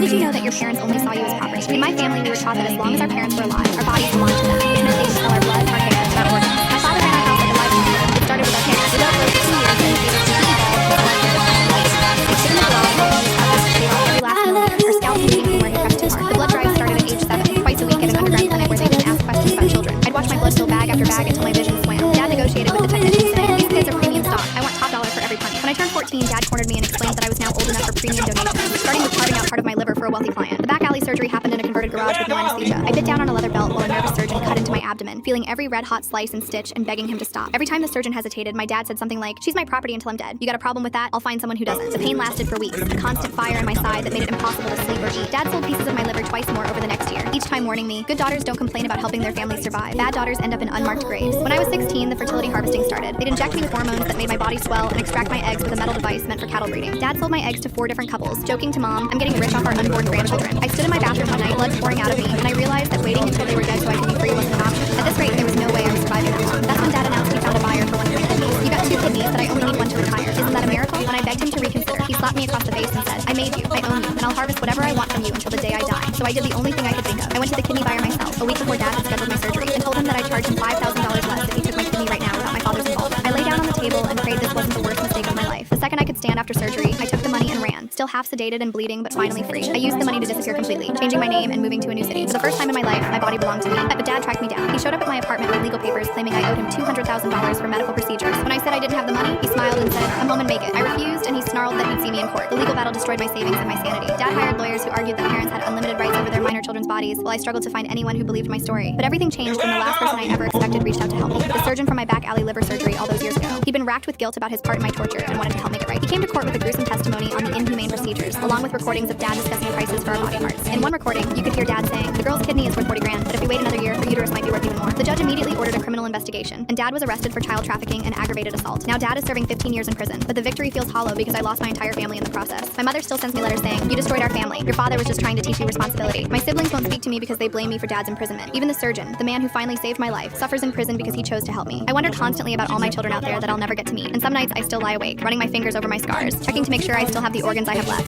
did you know that your parents only saw you as property? In my family, we were taught that as long as our parents were alive, our bodies belonged to them, which meant they should smell our blood, our hair, and our organs. My father ran our house like a live animal. It started with our hair. We let it grow for 2 years and gave us to evolve into a life. Every last moment, our scalp bleeding from where he pressed too hard. The blood drive started at age 7, twice a week at an underground clinic where they didn't ask questions about children. I'd watch my blood fill bag after bag until my vision swam. Dad negotiated with the technicians saying, "These kids are premium stock. I want top dollar for every penny." When I turned 14, Dad cornered me and explained that I was now old enough for premium donations, starting with carving out part of my liver for a wealthy client. The back alley surgery happened in a converted garage with no anesthesia. I bit down on a leather belt while a nervous surgeon cut into my abdomen, feeling every red-hot slice and stitch and begging him to stop. Every time the surgeon hesitated, my dad said something like, "She's my property until I'm dead. You got a problem with that? I'll find someone who doesn't." The pain lasted for weeks, a constant fire in my side that made it impossible to sleep or eat. Dad sold pieces of my liver twice more over the next year, each time warning me, "Good daughters don't complain about helping their families survive. Bad daughters end up in unmarked graves." When I was 16, the fertility harvesting started. They'd inject me with hormones that made my body swell and extract my eggs with a metal device meant for cattle breeding. Dad sold my eggs to 4 different couples, joking to Mom, "I'm getting rich off our unborn grandchildren." I stood in my bathroom one night, blood pouring out of me, and I realized that waiting until they were dead so I could be free wasn't an option. At this rate, there was no way I was surviving that long. That's when Dad announced he found a buyer for one of my kidneys. "You got 2 kidneys, but I only need one to retire. Isn't that a miracle?" When I begged him to reconsider, he slapped me across the face and said, "I made you, I own you, and I'll harvest whatever I want from you until the day I die." So I did the only thing I could think of. I went to the kidney buyer myself, a week before Dad had scheduled my surgery, and told him that I'd charge him $5,000 less if he took my kidney right now without my father's involvement. I lay down on the table and prayed this wasn't the worst mistake of my life. The second I could stand after surgery, I took the money and ran, still half sedated and bleeding, but finally free. I used the money to disappear completely, changing my name and moving to a new city. For the first time in my life, my body belonged to me. But Dad tracked me down. He showed up at my apartment with legal papers claiming I owed him $200,000 for medical procedures. When I said I didn't have the money, he smiled and said, "Come home and make it." I refused, and he snarled that he'd see me in court. The legal battle destroyed my savings and my sanity. Dad hired lawyers who argued that parents had unlimited rights over their minor children's bodies, while I struggled to find anyone who believed my story. But everything changed when the last person I ever expected reached out to help me, the surgeon from my back alley liver surgery all those years ago. He'd been racked with guilt about his part in my torture and wanted to help make it right. He came to court with a gruesome testimony on the inhumane procedures, along with recordings of Dad discussing prices for our body parts. In one recording, you could hear Dad saying, "The girl's kidney is worth 40 grand, but if we wait another year, her uterus might be worth even more." The judge immediately ordered a criminal investigation, and Dad was arrested for child trafficking and aggravated assault. Now Dad is serving 15 years in prison, but the victory feels hollow because I lost my entire family in the process. My mother still sends me letters saying, "You destroyed our family. Your father was just trying to teach you responsibility." My siblings won't speak to me because they blame me for Dad's imprisonment. Even the surgeon, the man who finally saved my life, suffers in prison because he chose to help me. I wonder constantly about all my children out there that I'll never get to meet, and some nights I still lie awake, running my fingers over my scars, checking to make sure I still have the organs I have left.